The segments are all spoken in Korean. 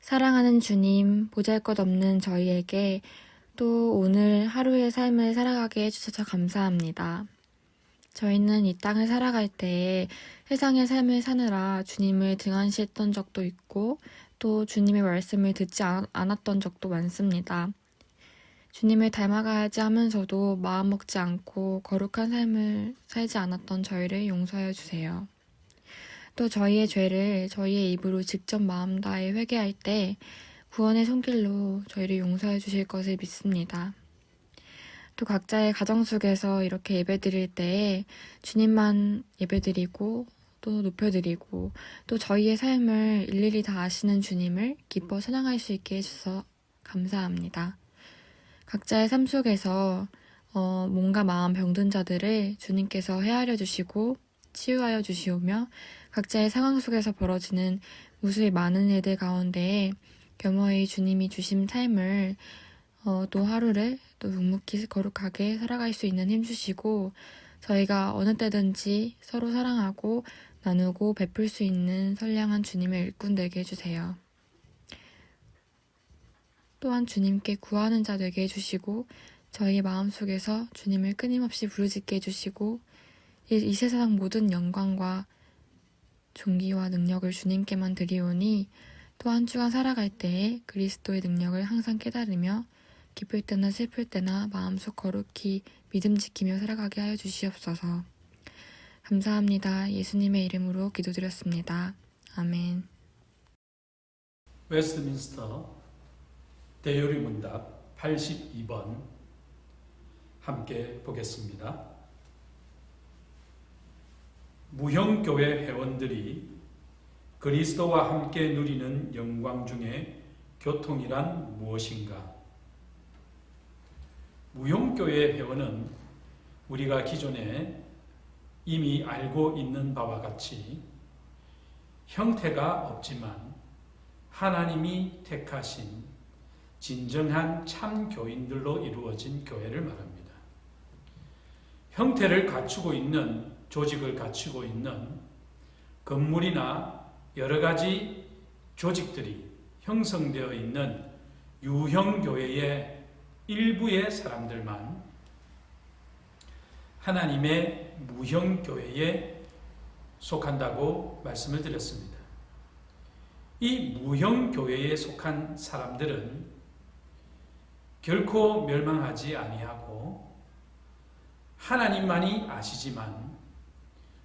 사랑하는 주님, 보잘것없는 저희에게 또 오늘 하루의 삶을 살아가게 해주셔서 감사합니다. 저희는 이 땅을 살아갈 때에 세상의 삶을 사느라 주님을 등한시했던 적도 있고 또 주님의 말씀을 듣지 않았던 적도 많습니다. 주님을 닮아가야지 하면서도 마음먹지 않고 거룩한 삶을 살지 않았던 저희를 용서하여 주세요. 또 저희의 죄를 저희의 입으로 직접 마음 다해 회개할 때 구원의 손길로 저희를 용서해 주실 것을 믿습니다. 또 각자의 가정 속에서 이렇게 예배드릴 때에 주님만 예배드리고 또 높여드리고 또 저희의 삶을 일일이 다 아시는 주님을 기뻐 찬양할 수 있게 해주셔서 감사합니다. 각자의 삶 속에서 몸과 마음 병든 자들을 주님께서 헤아려 주시고 치유하여 주시오며 각자의 상황 속에서 벌어지는 무수히 많은 일들 가운데에 겸허히 주님이 주신 삶을 또 하루를 또 묵묵히 거룩하게 살아갈 수 있는 힘 주시고 저희가 어느 때든지 서로 사랑하고 나누고 베풀 수 있는 선량한 주님의 일꾼 되게 해주세요. 또한 주님께 구하는 자 되게 해주시고 저희의 마음속에서 주님을 끊임없이 부르짖게 해주시고 이 세상 모든 영광과 존귀와 능력을 주님께만 드리오니 또 한 주간 살아갈 때에 그리스도의 능력을 항상 깨달으며 기쁠 때나 슬플 때나 마음속 거룩히 믿음 지키며 살아가게 하여 주시옵소서. 감사합니다. 예수님의 이름으로 기도드렸습니다. 아멘. 웨스트민스터 대요리문답 82번 함께 보겠습니다. 무형교회 회원들이 그리스도와 함께 누리는 영광 중에 교통이란 무엇인가? 무형교회 회원은 우리가 기존에 이미 알고 있는 바와 같이 형태가 없지만 하나님이 택하신 진정한 참 교인들로 이루어진 교회를 말합니다. 형태를 갖추고 있는, 조직을 갖추고 있는 건물이나 여러 가지 조직들이 형성되어 있는 유형교회의 일부의 사람들만 하나님의 무형교회에 속한다고 말씀을 드렸습니다. 이 무형교회에 속한 사람들은 결코 멸망하지 아니하고 하나님만이 아시지만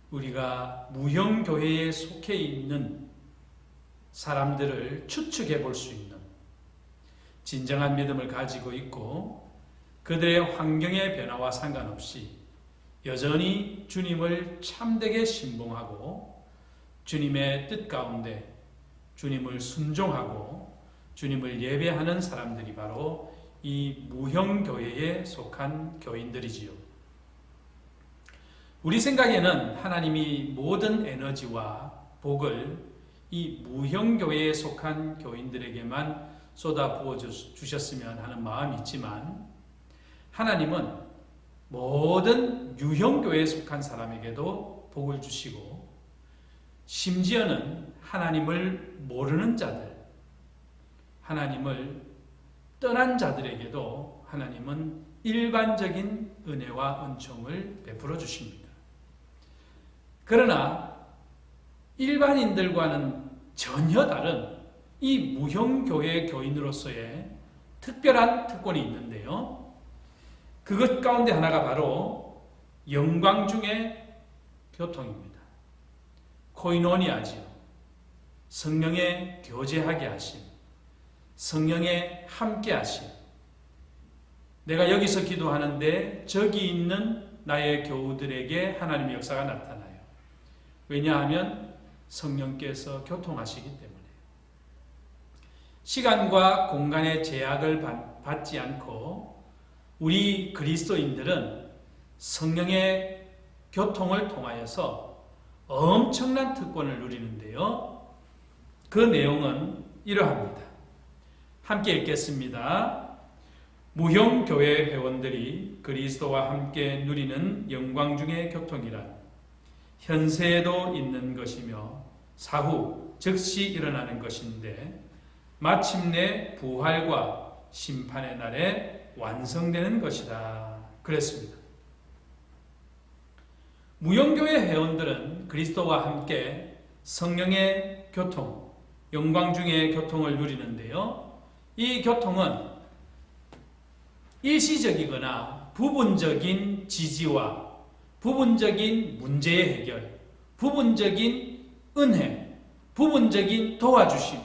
우리가 무형교회에 속해 있는 사람들을 추측해 볼 수 있는 진정한 믿음을 가지고 있고 그들의 환경의 변화와 상관없이 여전히 주님을 참되게 신봉하고 주님의 뜻 가운데 주님을 순종하고 주님을 예배하는 사람들이 바로 이 무형교회에 속한 교인들이지요. 우리 생각에는 하나님이 모든 에너지와 복을 이 무형교회에 속한 교인들에게만 쏟아부어 주셨으면 하는 마음이 있지만 하나님은 모든 유형교회에 속한 사람에게도 복을 주시고 심지어는 하나님을 모르는 자들, 하나님을 떠난 자들에게도 하나님은 일반적인 은혜와 은총을 베풀어 주십니다. 그러나 일반인들과는 전혀 다른 이 무형교회 교인으로서의 특별한 특권이 있는데요. 그것 가운데 하나가 바로 영광 중의 교통입니다. 코이노니아지요. 성령의 교제하게 하심, 성령의 함께 하심. 내가 여기서 기도하는데 저기 있는 나의 교우들에게 하나님의 역사가 나타나요. 왜냐하면 성령께서 교통하시기 때문에. 시간과 공간의 제약을 받지 않고 우리 그리스도인들은 성령의 교통을 통하여서 엄청난 특권을 누리는데요. 그 내용은 이러합니다. 함께 읽겠습니다. 무형교회 회원들이 그리스도와 함께 누리는 영광 중의 교통이란 현세에도 있는 것이며 사후 즉시 일어나는 것인데 마침내 부활과 심판의 날에 완성되는 것이다. 그랬습니다. 무형교회 회원들은 그리스도와 함께 성령의 교통, 영광 중의 교통을 누리는데요. 이 교통은 일시적이거나 부분적인 지지와 부분적인 문제의 해결, 부분적인 은혜, 부분적인 도와주심,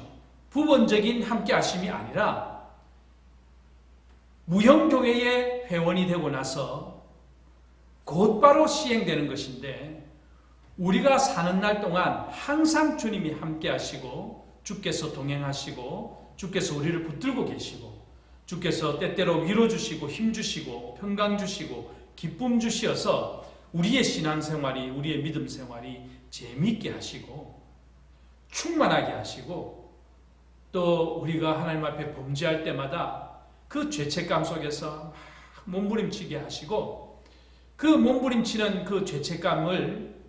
부분적인 함께하심이 아니라 무형교회의 회원이 되고 나서 곧바로 시행되는 것인데 우리가 사는 날 동안 항상 주님이 함께하시고 주께서 동행하시고 주께서 우리를 붙들고 계시고 주께서 때때로 위로 주시고 힘 주시고 평강 주시고 기쁨 주시어서 우리의 신앙생활이 우리의 믿음 생활이 재미있게 하시고 충만하게 하시고 또 우리가 하나님 앞에 범죄할 때마다 그 죄책감 속에서 몸부림치게 하시고 그 몸부림치는 그 죄책감을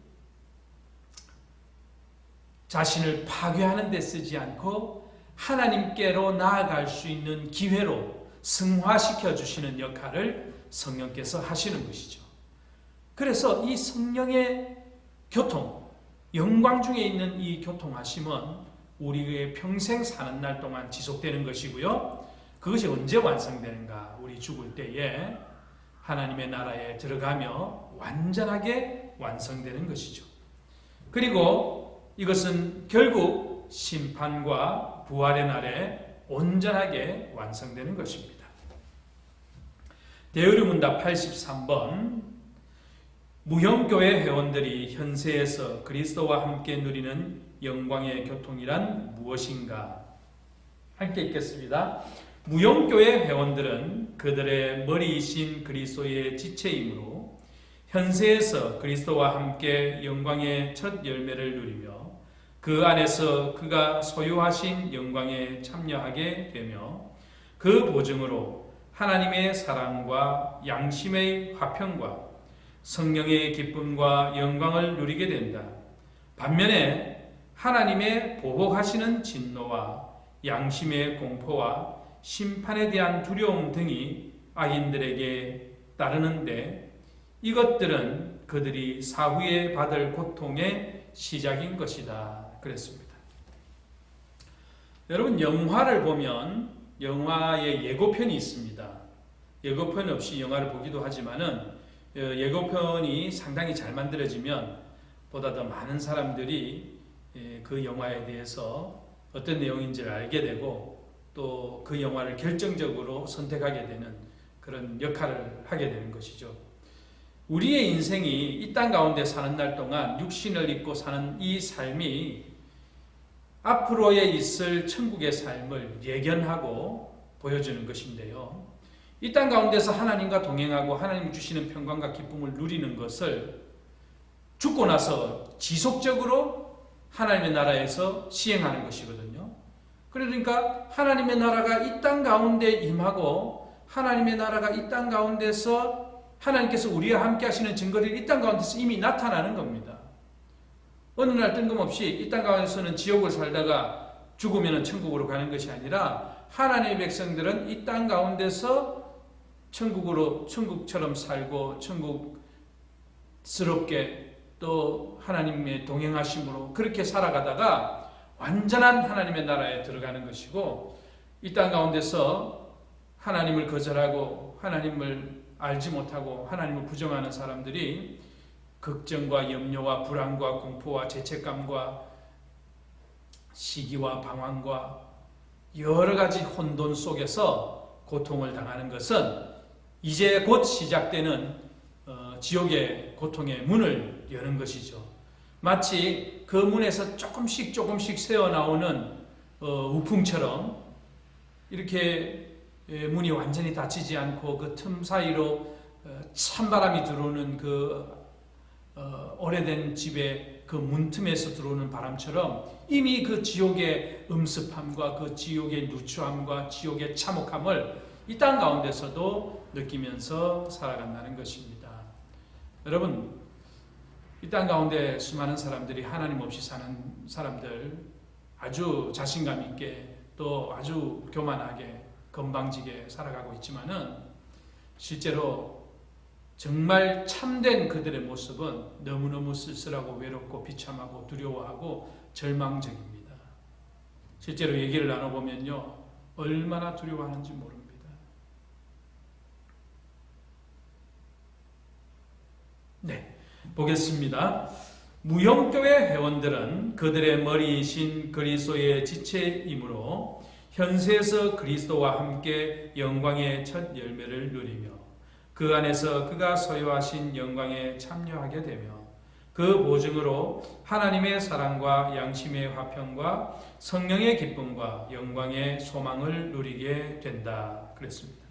자신을 파괴하는 데 쓰지 않고 하나님께로 나아갈 수 있는 기회로 승화시켜 주시는 역할을 성령께서 하시는 것이죠. 그래서 이 성령의 교통, 영광 중에 있는 이 교통하심은 우리의 평생 사는 날 동안 지속되는 것이고요. 그것이 언제 완성되는가? 우리 죽을 때에 하나님의 나라에 들어가며 완전하게 완성되는 것이죠. 그리고 이것은 결국 심판과 부활의 날에 온전하게 완성되는 것입니다. 대의문답 83번 무형교회 회원들이 현세에서 그리스도와 함께 누리는 영광의 교통이란 무엇인가? 함께 읽겠습니다. 무형교회 회원들은 그들의 머리이신 그리스도의 지체이므로 현세에서 그리스도와 함께 영광의 첫 열매를 누리며 그 안에서 그가 소유하신 영광에 참여하게 되며 그 보증으로 하나님의 사랑과 양심의 화평과 성령의 기쁨과 영광을 누리게 된다. 반면에 하나님의 보복하시는 진노와 양심의 공포와 심판에 대한 두려움 등이 악인들에게 따르는데 이것들은 그들이 사후에 받을 고통의 시작인 것이다. 그랬습니다. 여러분, 영화를 보면 영화의 예고편이 있습니다. 예고편 없이 영화를 보기도 하지만은 예고편이 상당히 잘 만들어지면 보다 더 많은 사람들이 그 영화에 대해서 어떤 내용인지를 알게 되고 또 그 영화를 결정적으로 선택하게 되는 그런 역할을 하게 되는 것이죠. 우리의 인생이 이 땅 가운데 사는 날 동안 육신을 입고 사는 이 삶이 앞으로에 있을 천국의 삶을 예견하고 보여주는 것인데요. 이 땅 가운데서 하나님과 동행하고 하나님 주시는 평강과 기쁨을 누리는 것을 죽고 나서 지속적으로 하나님의 나라에서 시행하는 것이거든요. 그러니까 하나님의 나라가 이 땅 가운데 임하고 하나님의 나라가 이 땅 가운데서 하나님께서 우리와 함께 하시는 증거들이 이 땅 가운데서 이미 나타나는 겁니다. 어느 날 뜬금없이 이 땅 가운데서는 지옥을 살다가 죽으면 천국으로 가는 것이 아니라 하나님의 백성들은 이 땅 가운데서 천국처럼 살고 천국스럽게 또 하나님의 동행하심으로 그렇게 살아가다가 완전한 하나님의 나라에 들어가는 것이고, 이 땅 가운데서 하나님을 거절하고 하나님을 알지 못하고 하나님을 부정하는 사람들이 걱정과 염려와 불안과 공포와 죄책감과 시기와 방황과 여러 가지 혼돈 속에서 고통을 당하는 것은 이제 곧 시작되는 지옥의 고통의 문을 여는 것이죠. 마치 그 문에서 조금씩 새어나오는 우풍처럼 이렇게 문이 완전히 닫히지 않고 그 틈 사이로 찬바람이 들어오는 그 오래된 집의 그 문틈에서 들어오는 바람처럼 이미 그 지옥의 음습함과 그 지옥의 누추함과 지옥의 참혹함을 이 땅 가운데서도 느끼면서 살아간다는 것입니다. 여러분, 이 땅 가운데 수많은 사람들이 하나님 없이 사는 사람들, 아주 자신감 있게 또 아주 교만하게 건방지게 살아가고 있지만은 실제로 정말 참된 그들의 모습은 너무너무 쓸쓸하고 외롭고 비참하고 두려워하고 절망적입니다. 실제로 얘기를 나눠보면요, 얼마나 두려워하는지 모릅니다. 네, 보겠습니다. 무형교회 회원들은 그들의 머리이신 그리스도의 지체이므로 현세에서 그리스도와 함께 영광의 첫 열매를 누리며 그 안에서 그가 소유하신 영광에 참여하게 되며 그 보증으로 하나님의 사랑과 양심의 화평과 성령의 기쁨과 영광의 소망을 누리게 된다. 그랬습니다.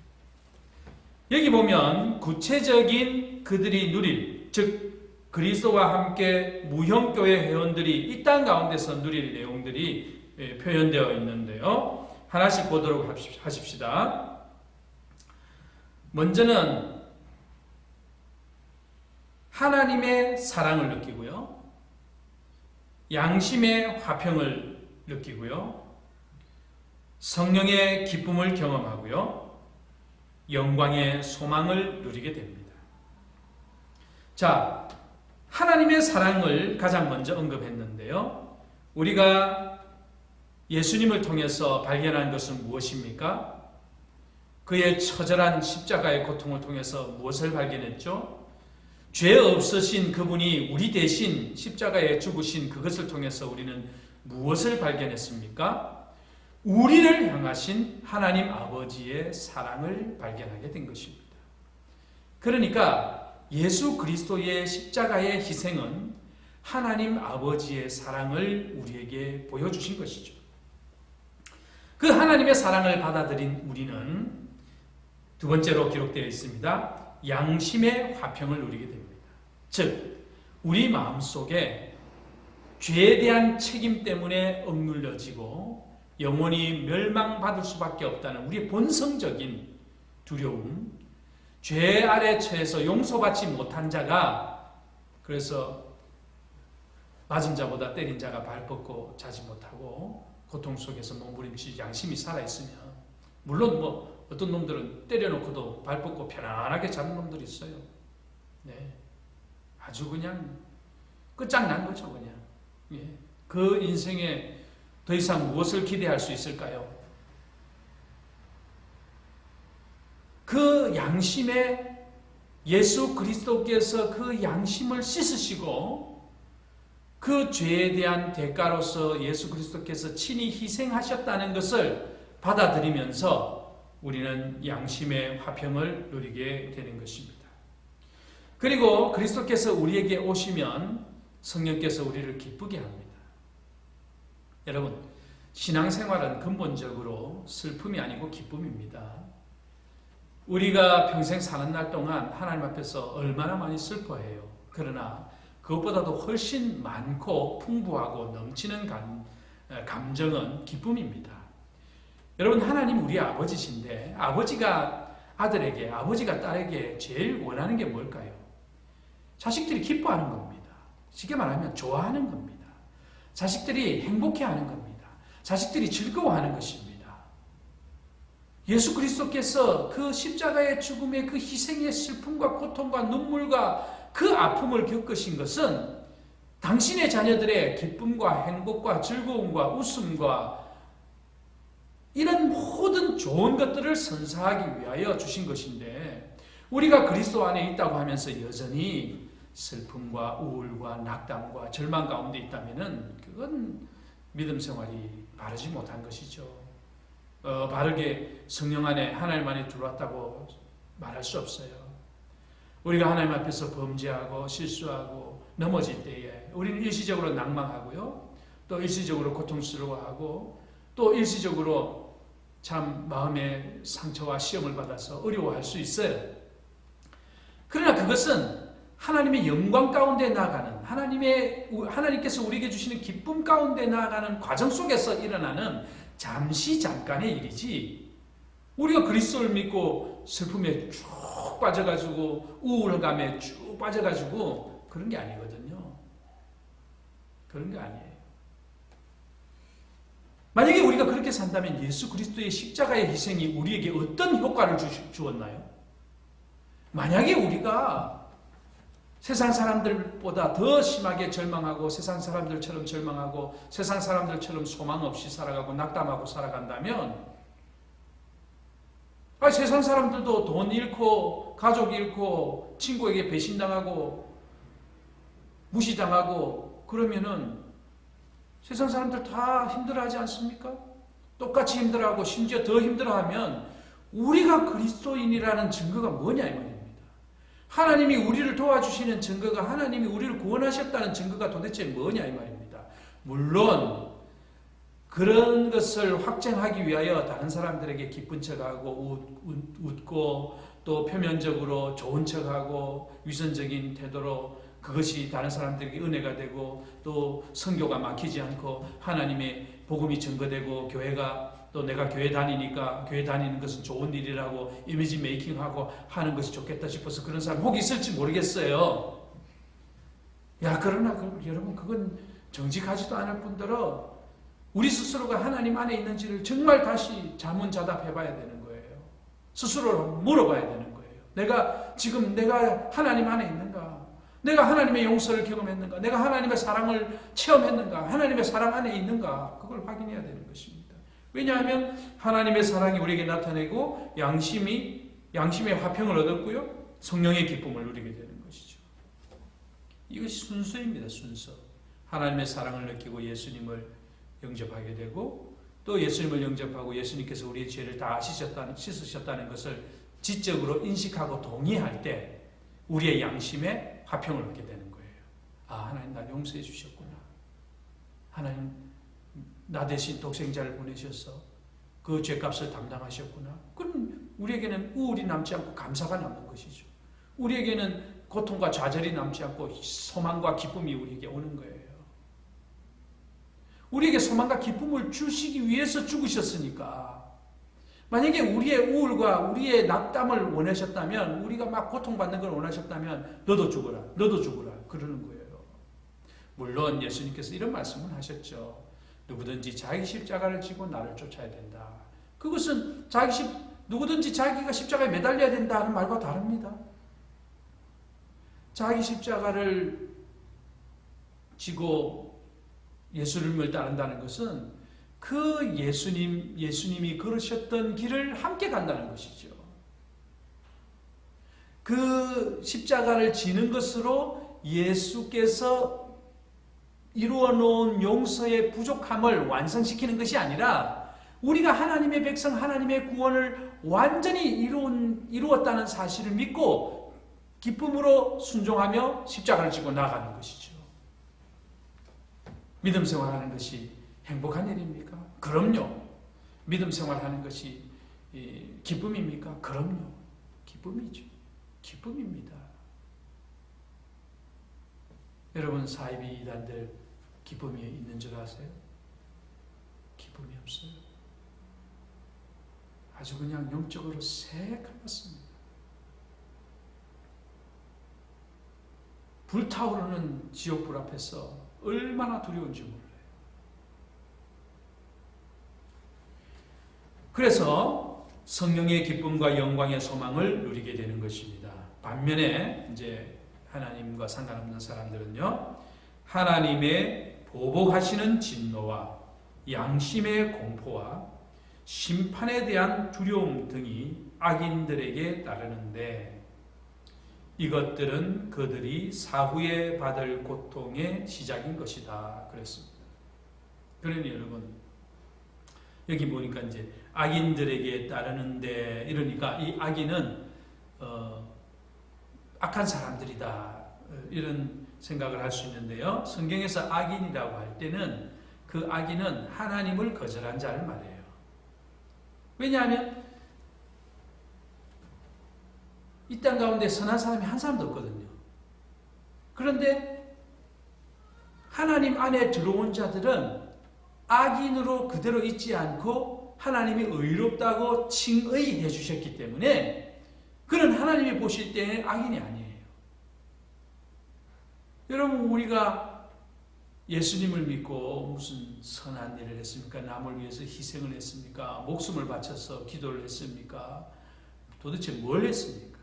여기 보면 구체적인 그들이 누릴, 즉 그리스도와 함께 무형교회 회원들이 이 땅 가운데서 누릴 내용들이 표현되어 있는데요. 하나씩 보도록 하십시다. 먼저는 하나님의 사랑을 느끼고요. 양심의 화평을 느끼고요. 성령의 기쁨을 경험하고요. 영광의 소망을 누리게 됩니다. 자, 하나님의 사랑을 가장 먼저 언급했는데요. 우리가 예수님을 통해서 발견한 것은 무엇입니까? 그의 처절한 십자가의 고통을 통해서 무엇을 발견했죠? 죄 없으신 그분이 우리 대신 십자가에 죽으신 그것을 통해서 우리는 무엇을 발견했습니까? 우리를 향하신 하나님 아버지의 사랑을 발견하게 된 것입니다. 그러니까 예수 그리스도의 십자가의 희생은 하나님 아버지의 사랑을 우리에게 보여주신 것이죠. 그 하나님의 사랑을 받아들인 우리는 두 번째로 기록되어 있습니다. 양심의 화평을 누리게 됩니다. 즉, 우리 마음속에 죄에 대한 책임 때문에 억눌려지고 영원히 멸망받을 수밖에 없다는 우리의 본성적인 두려움, 죄 아래 처해서 용서받지 못한 자가, 그래서 맞은 자보다 때린 자가 발 뻗고 자지 못하고 고통 속에서 몸부림치지 양심이 살아있으면, 물론 뭐 어떤 놈들은 때려놓고도 발 뻗고 편안하게 자는 놈들이 있어요. 네, 아주 그냥 끝장난 거죠. 그냥 그 인생에 더 이상 무엇을 기대할 수 있을까요? 그 양심에 예수 그리스도께서 그 양심을 씻으시고 그 죄에 대한 대가로서 예수 그리스도께서 친히 희생하셨다는 것을 받아들이면서 우리는 양심의 화평을 누리게 되는 것입니다. 그리고 그리스도께서 우리에게 오시면 성령께서 우리를 기쁘게 합니다. 여러분, 신앙생활은 근본적으로 슬픔이 아니고 기쁨입니다. 우리가 평생 사는 날 동안 하나님 앞에서 얼마나 많이 슬퍼해요. 그러나 그것보다도 훨씬 많고 풍부하고 넘치는 감정은 기쁨입니다. 여러분, 하나님 우리 아버지신데 아버지가 아들에게, 아버지가 딸에게 제일 원하는 게 뭘까요? 자식들이 기뻐하는 겁니다. 쉽게 말하면 좋아하는 겁니다. 자식들이 행복해하는 겁니다. 자식들이 즐거워하는 것입니다. 예수 그리스도께서 그 십자가의 죽음의 그 희생의 슬픔과 고통과 눈물과 그 아픔을 겪으신 것은 당신의 자녀들의 기쁨과 행복과 즐거움과 웃음과 이런 모든 좋은 것들을 선사하기 위하여 주신 것인데, 우리가 그리스도 안에 있다고 하면서 여전히 슬픔과 우울과 낙담과 절망 가운데 있다면 그건 믿음 생활이 바르지 못한 것이죠. 바르게 성령 안에 하나님 안에 들어왔다고 말할 수 없어요. 우리가 하나님 앞에서 범죄하고 실수하고 넘어질 때에 우리는 일시적으로 낭망하고요, 또 일시적으로 고통스러워하고, 또 일시적으로 참 마음의 상처와 시험을 받아서 어려워할 수 있어요. 그러나 그것은 하나님의 영광 가운데 나아가는, 하나님께서 우리에게 주시는 기쁨 가운데 나아가는 과정 속에서 일어나는 잠깐의 일이지, 우리가 그리스도를 믿고 슬픔에 쭉 빠져가지고 우울감에 쭉 빠져가지고 그런 게 아니거든요. 그런 게 아니에요. 만약에 우리가 그렇게 산다면 예수 그리스도의 십자가의 희생이 우리에게 어떤 효과를 주었나요? 만약에 우리가 세상 사람들보다 더 심하게 절망하고 세상 사람들처럼 절망하고 세상 사람들처럼 소망 없이 살아가고 낙담하고 살아간다면, 세상 사람들도 돈 잃고 가족 잃고 친구에게 배신당하고 무시당하고 그러면은 세상 사람들 다 힘들어하지 않습니까? 똑같이 힘들어하고 심지어 더 힘들어하면 우리가 그리스도인이라는 증거가 뭐냐 이 말입니다. 하나님이 우리를 도와주시는 증거가, 하나님이 우리를 구원하셨다는 증거가 도대체 뭐냐 이 말입니다. 물론 그런 것을 확증하기 위하여 다른 사람들에게 기쁜 척하고 웃고 또 표면적으로 좋은 척하고 위선적인 태도로 그것이 다른 사람들에게 은혜가 되고 또 선교가 막히지 않고 하나님의 복음이 증거되고 교회가 또 내가 교회 다니니까 교회 다니는 것은 좋은 일이라고 이미지 메이킹하고 하는 것이 좋겠다 싶어서 그런 사람 혹 있을지 모르겠어요. 그러나 여러분, 그건 정직하지도 않을 뿐더러 우리 스스로가 하나님 안에 있는지를 정말 다시 자문자답해 봐야 되는 거예요. 스스로 물어봐야 되는 거예요. 내가 하나님 안에 있는가? 내가 하나님의 용서를 경험했는가? 내가 하나님의 사랑을 체험했는가? 하나님의 사랑 안에 있는가? 그걸 확인해야 되는 것입니다. 왜냐하면 하나님의 사랑이 우리에게 나타내고 양심의 화평을 얻었고요, 성령의 기쁨을 누리게 되는 것이죠. 이것이 순서입니다. 순서. 하나님의 사랑을 느끼고 예수님을 영접하게 되고, 또 예수님을 영접하고 예수님께서 우리의 죄를 다 씻으셨다는 것을 지적으로 인식하고 동의할 때 우리의 양심에 화평을 얻게 되는 거예요. 하나님 나 용서해 주셨구나. 하나님 나 대신 독생자를 보내셔서 그 죄값을 담당하셨구나. 그럼 우리에게는 우울이 남지 않고 감사가 남는 것이죠. 우리에게는 고통과 좌절이 남지 않고 소망과 기쁨이 우리에게 오는 거예요. 우리에게 소망과 기쁨을 주시기 위해서 죽으셨으니까. 만약에 우리의 우울과 우리의 낙담을 원하셨다면, 우리가 막 고통받는 걸 원하셨다면 너도 죽어라, 너도 죽어라 그러는 거예요. 물론 예수님께서 이런 말씀을 하셨죠. 누구든지 자기 십자가를 지고 나를 쫓아야 된다. 그것은 누구든지 자기가 십자가에 매달려야 된다는 말과 다릅니다. 자기 십자가를 지고 예수님을 따른다는 것은 그 예수님이 걸으셨던 길을 함께 간다는 것이죠. 그 십자가를 지는 것으로 예수께서 이루어 놓은 용서의 부족함을 완성시키는 것이 아니라 우리가 하나님의 백성, 하나님의 구원을 완전히 이루었다는 사실을 믿고 기쁨으로 순종하며 십자가를 지고 나아가는 것이죠. 믿음 생활하는 것이 행복한 일입니까? 그럼요. 믿음 생활하는 것이 기쁨입니까? 그럼요. 기쁨이죠. 기쁨입니다. 여러분, 사이비 이단들 기쁨이 있는 줄 아세요? 기쁨이 없어요. 아주 그냥 영적으로 새카맣습니다. 불타오르는 지옥불 앞에서 얼마나 두려운지 몰라요. 그래서 성령의 기쁨과 영광의 소망을 누리게 되는 것입니다. 반면에 이제 하나님과 상관없는 사람들은요, 하나님의 보복하시는 진노와 양심의 공포와 심판에 대한 두려움 등이 악인들에게 따르는데 이것들은 그들이 사후에 받을 고통의 시작인 것이다 그랬습니다. 그러니 여러분, 여기 보니까 이제 악인들에게 따르는데, 이러니까 이 악인은 악한 사람들이다 이런 생각을 할 수 있는데요. 성경에서 악인이라고 할 때는 그 악인은 하나님을 거절한 자를 말해요. 왜냐하면 이 땅 가운데 선한 사람이 한 사람도 없거든요. 그런데 하나님 안에 들어온 자들은 악인으로 그대로 있지 않고 하나님이 의롭다고 칭의해 주셨기 때문에 그는 하나님이 보실 때는 악인이 아니에요. 여러분, 우리가 예수님을 믿고 무슨 선한 일을 했습니까? 남을 위해서 희생을 했습니까? 목숨을 바쳐서 기도를 했습니까? 도대체 뭘 했습니까?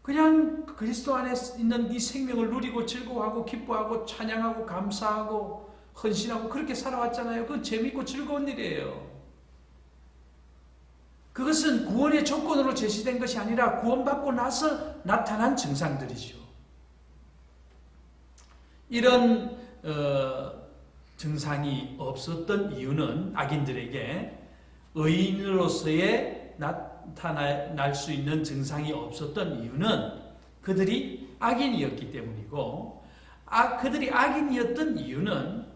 그냥 그리스도 안에 있는 이 생명을 누리고 즐거워하고 기뻐하고 찬양하고 감사하고 헌신하고 그렇게 살아왔잖아요. 그건 재밌고 즐거운 일이에요. 그것은 구원의 조건으로 제시된 것이 아니라 구원받고 나서 나타난 증상들이죠. 이런 증상이 없었던 이유는, 악인들에게 의인으로서의 나타날 수 있는 증상이 없었던 이유는 그들이 악인이었기 때문이고, 그들이 악인이었던 이유는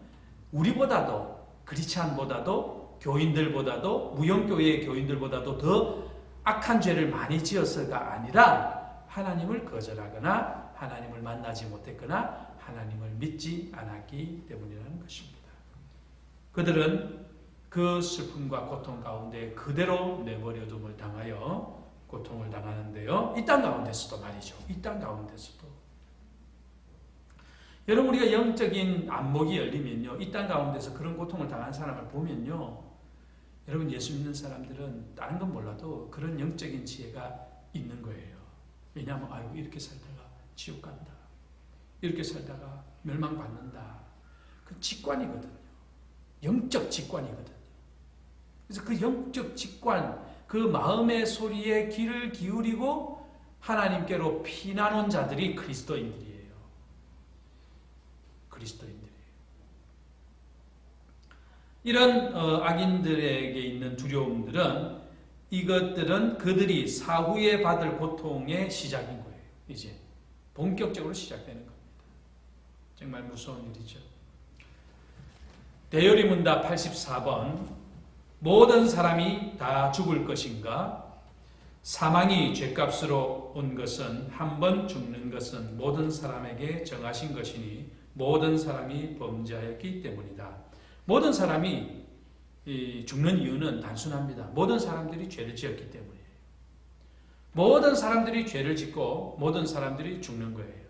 우리보다도, 크리스찬보다도, 교인들보다도, 무형교회의 교인들보다도 더 악한 죄를 많이 지었을까 아니라 하나님을 거절하거나 하나님을 만나지 못했거나 하나님을 믿지 않았기 때문이라는 것입니다. 그들은 그 슬픔과 고통 가운데 그대로 내버려둠을 당하여 고통을 당하는데요. 이 땅 가운데서도 말이죠. 이 땅 가운데서도. 여러분, 우리가 영적인 안목이 열리면요, 이 땅 가운데서 그런 고통을 당한 사람을 보면요, 여러분, 예수 믿는 사람들은 다른 건 몰라도 그런 영적인 지혜가 있는 거예요. 왜냐하면 아이고, 이렇게 살다가 지옥 간다, 이렇게 살다가 멸망받는다, 그 직관이거든요. 영적 직관이거든요. 그래서 그 영적 직관, 그 마음의 소리에 귀를 기울이고 하나님께로 피나는 자들이 그리스도인들이에요. 그리스도인들이에요. 이런 악인들에게 있는 두려움들은, 이것들은 그들이 사후에 받을 고통의 시작인 거예요. 이제 본격적으로 시작되는 겁니다. 정말 무서운 일이죠. 대요리문답 84번. 모든 사람이 다 죽을 것인가? 사망이 죄값으로 온 것은, 한 번 죽는 것은 모든 사람에게 정하신 것이니 모든 사람이 범죄하였기 때문이다. 모든 사람이 죽는 이유는 단순합니다. 모든 사람들이 죄를 지었기 때문이에요. 모든 사람들이 죄를 짓고 모든 사람들이 죽는 거예요.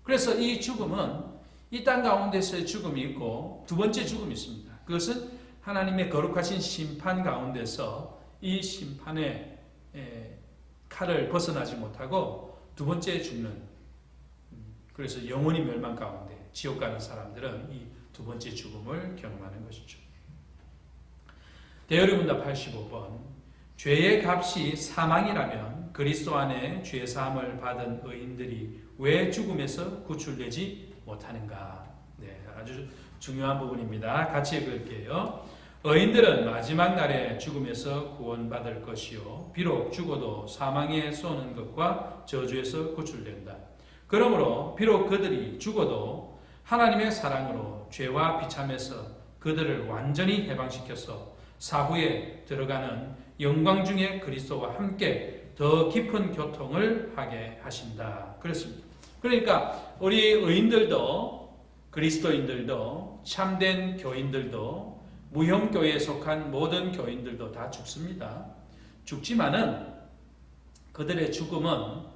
그래서 이 죽음은 이 땅 가운데서의 죽음이 있고 두 번째 죽음이 있습니다. 그것은 하나님의 거룩하신 심판 가운데서 이 심판의 칼을 벗어나지 못하고 두 번째 죽는, 그래서 영원히 멸망 가운데 지옥 가는 사람들은 이 두 번째 죽음을 경험하는 것이죠. 대여리문답 85번. 죄의 값이 사망이라면 그리스도 안에 죄 사함을 받은 의인들이 왜 죽음에서 구출되지 못하는가? 네, 아주 중요한 부분입니다. 같이 읽을게요. 의인들은 마지막 날에 죽음에서 구원받을 것이요 비록 죽어도 사망에 쏘는 것과 저주에서 구출된다. 그러므로 비록 그들이 죽어도 하나님의 사랑으로 죄와 비참에서 그들을 완전히 해방시켜서 사후에 들어가는 영광 중에 그리스도와 함께 더 깊은 교통을 하게 하신다. 그렇습니다. 그러니까 우리 의인들도 그리스도인들도 참된 교인들도 무형교회에 속한 모든 교인들도 다 죽습니다. 죽지만은 그들의 죽음은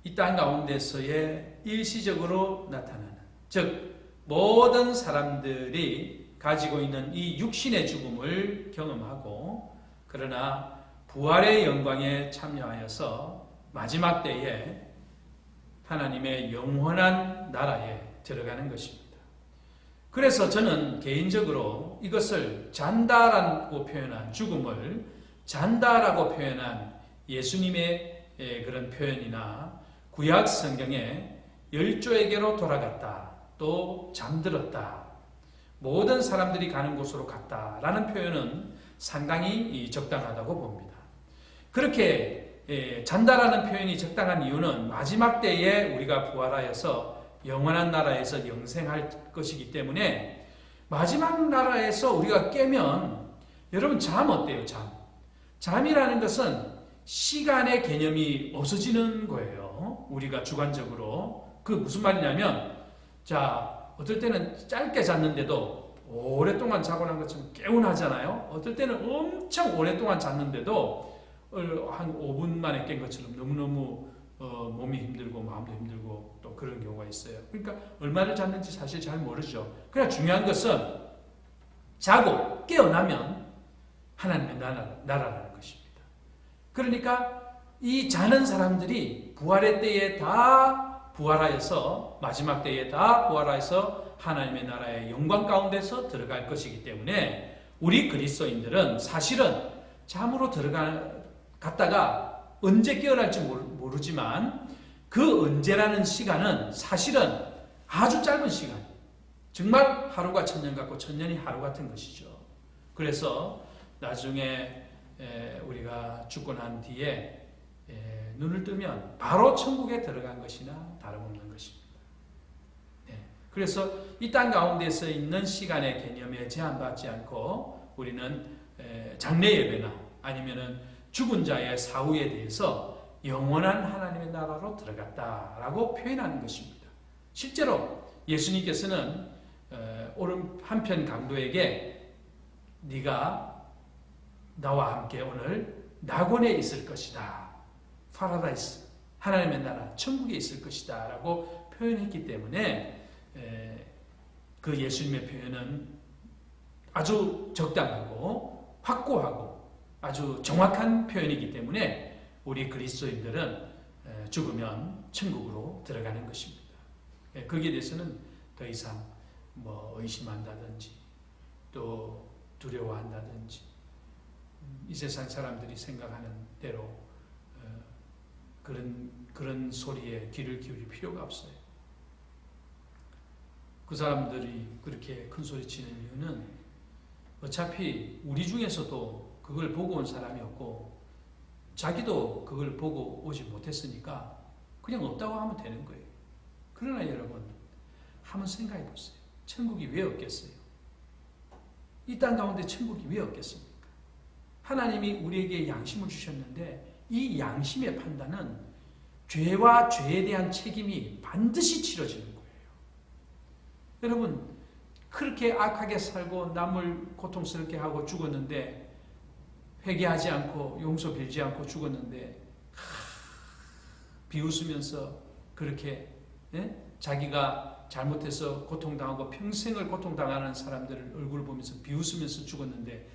이 땅 가운데서의 일시적으로 나타나는, 즉 모든 사람들이 가지고 있는 이 육신의 죽음을 경험하고 그러나 부활의 영광에 참여하여서 마지막 때에 하나님의 영원한 나라에 들어가는 것입니다. 그래서 저는 개인적으로 이것을 잔다라고 표현한 죽음을 잔다라고 표현한 예수님의 그런 표현이나 구약 성경에 열조에게로 돌아갔다, 또 잠들었다, 모든 사람들이 가는 곳으로 갔다라는 표현은 상당히 적당하다고 봅니다. 그렇게 잔다라는 표현이 적당한 이유는 마지막 때에 우리가 부활하여서 영원한 나라에서 영생할 것이기 때문에 마지막 나라에서 우리가 깨면, 여러분 잠 어때요? 잠이라는 것은 시간의 개념이 없어지는 거예요. 우리가 주관적으로. 그 무슨 말이냐면, 자, 어떨 때는 짧게 잤는데도 오랫동안 자고 난 것처럼 개운하잖아요. 어떨 때는 엄청 오랫동안 잤는데도 한 5분 만에 깬 것처럼 너무너무 몸이 힘들고 마음도 힘들고 또 그런 경우가 있어요. 그러니까 얼마를 잤는지 사실 잘 모르죠. 그러나 중요한 것은 자고 깨어나면 하나님의 나라라는 것입니다. 그러니까 이 자는 사람들이 부활의 때에 다 부활하여서 마지막 때에 다 부활하여서 하나님의 나라의 영광 가운데서 들어갈 것이기 때문에 우리 그리스도인들은 사실은 잠으로 갔다가 언제 깨어날지 모르지만 그 언제라는 시간은 사실은 아주 짧은 시간, 정말 하루가 천년 같고 천년이 하루 같은 것이죠. 그래서 나중에 우리가 죽고 난 뒤에 눈을 뜨면 바로 천국에 들어간 것이나 다름없는 것입니다. 그래서 이 땅 가운데서 있는 시간의 개념에 제한받지 않고 우리는 장래 예배나 아니면은 죽은 자의 사후에 대해서 영원한 하나님의 나라로 들어갔다라고 표현하는 것입니다. 실제로 예수님께서는 오른 한편 강도에게 네가 나와 함께 오늘 낙원에 있을 것이다. 파라다이스, 하나님의 나라, 천국에 있을 것이다 라고 표현했기 때문에 그 예수님의 표현은 아주 적당하고 확고하고 아주 정확한 표현이기 때문에 우리 그리스도인들은 죽으면 천국으로 들어가는 것입니다. 거기에 대해서는 더 이상 의심한다든지 또 두려워한다든지 이 세상 사람들이 생각하는 대로 그런 소리에 귀를 기울일 필요가 없어요. 그 사람들이 그렇게 큰 소리 치는 이유는 어차피 우리 중에서도 그걸 보고 온 사람이 없고 자기도 그걸 보고 오지 못했으니까 그냥 없다고 하면 되는 거예요. 그러나 여러분 한번 생각해 보세요. 천국이 왜 없겠어요? 이 땅 가운데 천국이 왜 없겠습니까? 하나님이 우리에게 양심을 주셨는데 이 양심의 판단은 죄와 죄에 대한 책임이 반드시 치러지는 거예요. 여러분, 그렇게 악하게 살고 남을 고통스럽게 하고 죽었는데, 회개하지 않고 용서 빌지 않고 죽었는데, 비웃으면서 그렇게 자기가 잘못해서 고통당하고 평생을 고통당하는 사람들을 얼굴을 보면서 비웃으면서 죽었는데,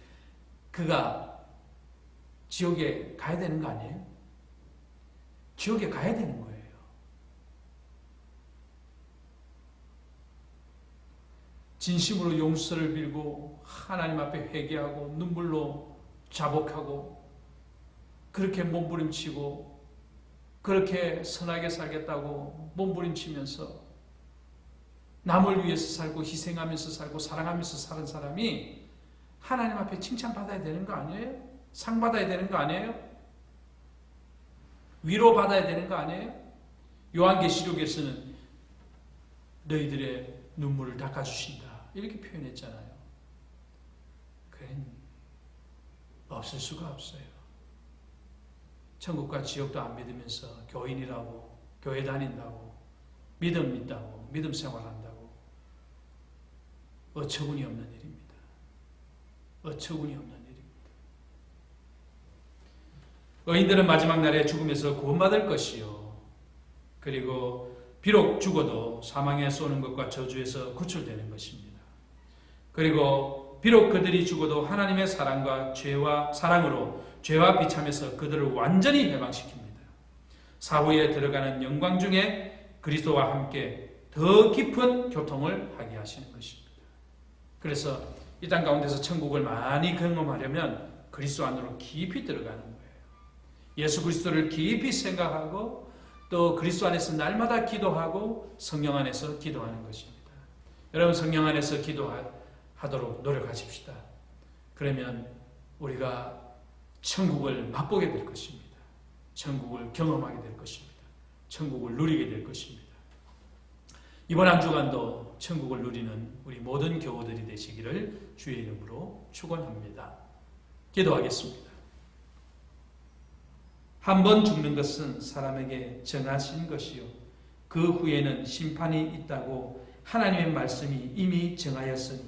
그가 지옥에 가야 되는 거 아니에요? 지옥에 가야 되는 거예요. 진심으로 용서를 빌고 하나님 앞에 회개하고 눈물로 자복하고 그렇게 몸부림치고 그렇게 선하게 살겠다고 몸부림치면서 남을 위해서 살고 희생하면서 살고 사랑하면서 사는 사람이 하나님 앞에 칭찬받아야 되는 거 아니에요? 상 받아야 되는 거 아니에요? 위로 받아야 되는 거 아니에요? 요한계시록에서는 너희들의 눈물을 닦아주신다 이렇게 표현했잖아요. 그건 없을 수가 없어요. 천국과 지옥도 안 믿으면서 교인이라고 교회 다닌다고 믿음 있다고 믿음 생활한다고 어처구니 없는 일입니다. 어처구니 없는 일입니다. 의인들은 마지막 날에 죽음에서 구원받을 것이요, 그리고 비록 죽어도 사망에 쏘는 것과 저주에서 구출되는 것입니다. 그리고 비록 그들이 죽어도 하나님의 사랑과 사랑으로 죄와 비참에서 그들을 완전히 해방시킵니다. 사후에 들어가는 영광 중에 그리스도와 함께 더 깊은 교통을 하게 하시는 것입니다. 그래서 이 땅 가운데서 천국을 많이 경험하려면 그리스도 안으로 깊이 들어가는 거예요. 예수 그리스도를 깊이 생각하고 또 그리스도 안에서 날마다 기도하고 성령 안에서 기도하는 것입니다. 여러분, 성령 안에서 기도하도록 노력하십시다. 그러면 우리가 천국을 맛보게 될 것입니다. 천국을 경험하게 될 것입니다. 천국을 누리게 될 것입니다. 이번 한 주간도 천국을 누리는 우리 모든 교우들이 되시기를 주의 이름으로 축원합니다. 기도하겠습니다. 한 번 죽는 것은 사람에게 정하신 것이요, 그 후에는 심판이 있다고 하나님의 말씀이 이미 정하였으니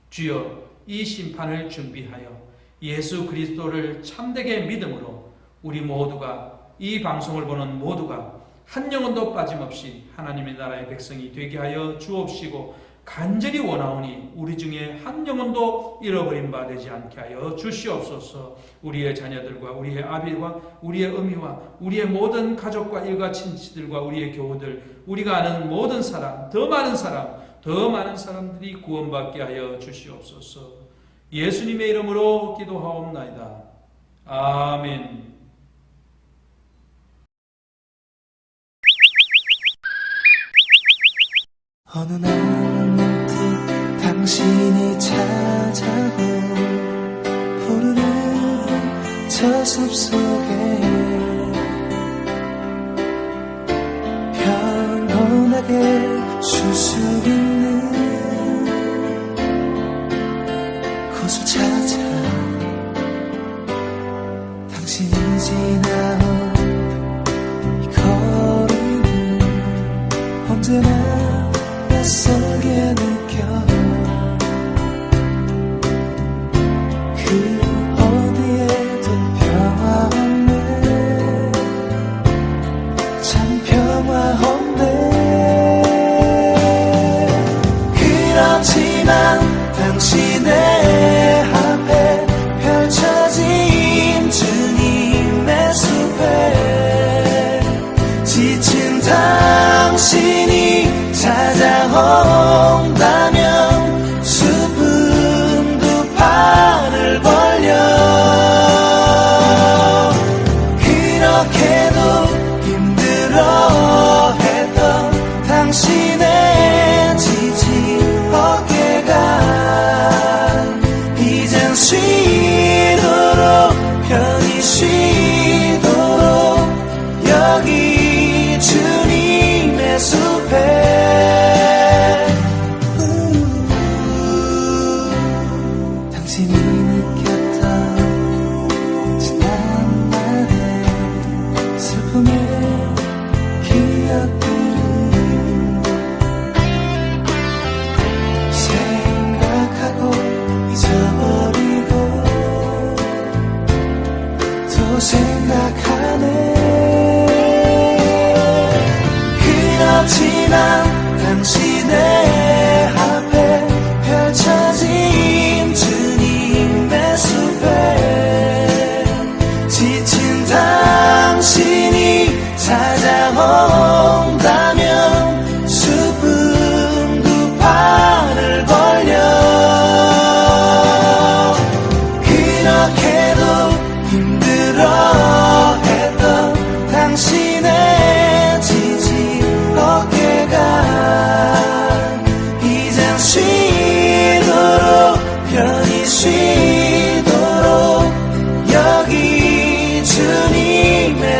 주여 이 심판을 준비하여 예수 그리스도를 참되게 믿음으로 우리 모두가, 이 방송을 보는 모두가 한 영혼도 빠짐없이 하나님의 나라의 백성이 되게 하여 주옵시고, 간절히 원하오니 우리 중에 한 영혼도 잃어버린 바 되지 않게 하여 주시옵소서. 우리의 자녀들과 우리의 아비와 우리의 어미와 우리의 모든 가족과 일가 친지들과 우리의 교우들, 우리가 아는 모든 사람, 더 많은 사람들이 구원받게 하여 주시옵소서. 예수님의 이름으로 기도하옵나이다. 아멘. 어느 날 문득 당신이 찾아온 푸르른 저 숲속에 평온하게 쉴 수 있는 곳을 찾아 당신이 지나온 이 거리는 언제나 낯설게 느껴. 그 어디에도 평화 없네, 참 평화 없네. 그렇지만 당신의 앞에 펼쳐진 주님의 숲에 지친 당신이 찾아온다면 숲은 두 팔을 벌려 그렇게도 힘들어했던 당신의 지친 어깨가 이젠 쉬도록 편히 쉬도록 여기 주님의 숲에 당신이 느꼈던 지난 날의 슬픔의 기억들을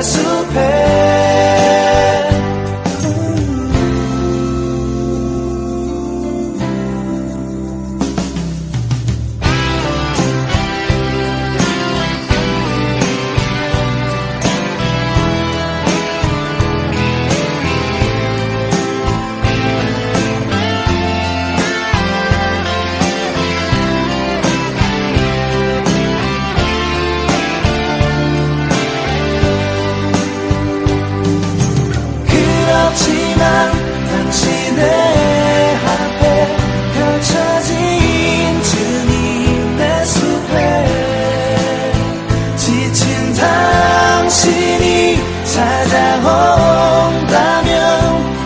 숲에 그렇지만 당신의 앞에 펼쳐진 주님의 숲에 지친 당신이 찾아온다면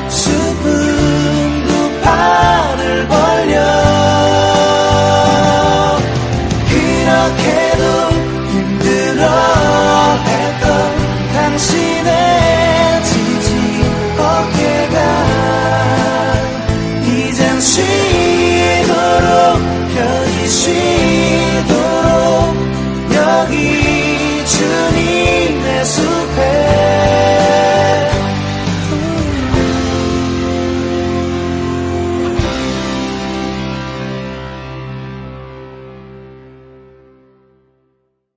숲은 두 팔을 벌려 그렇게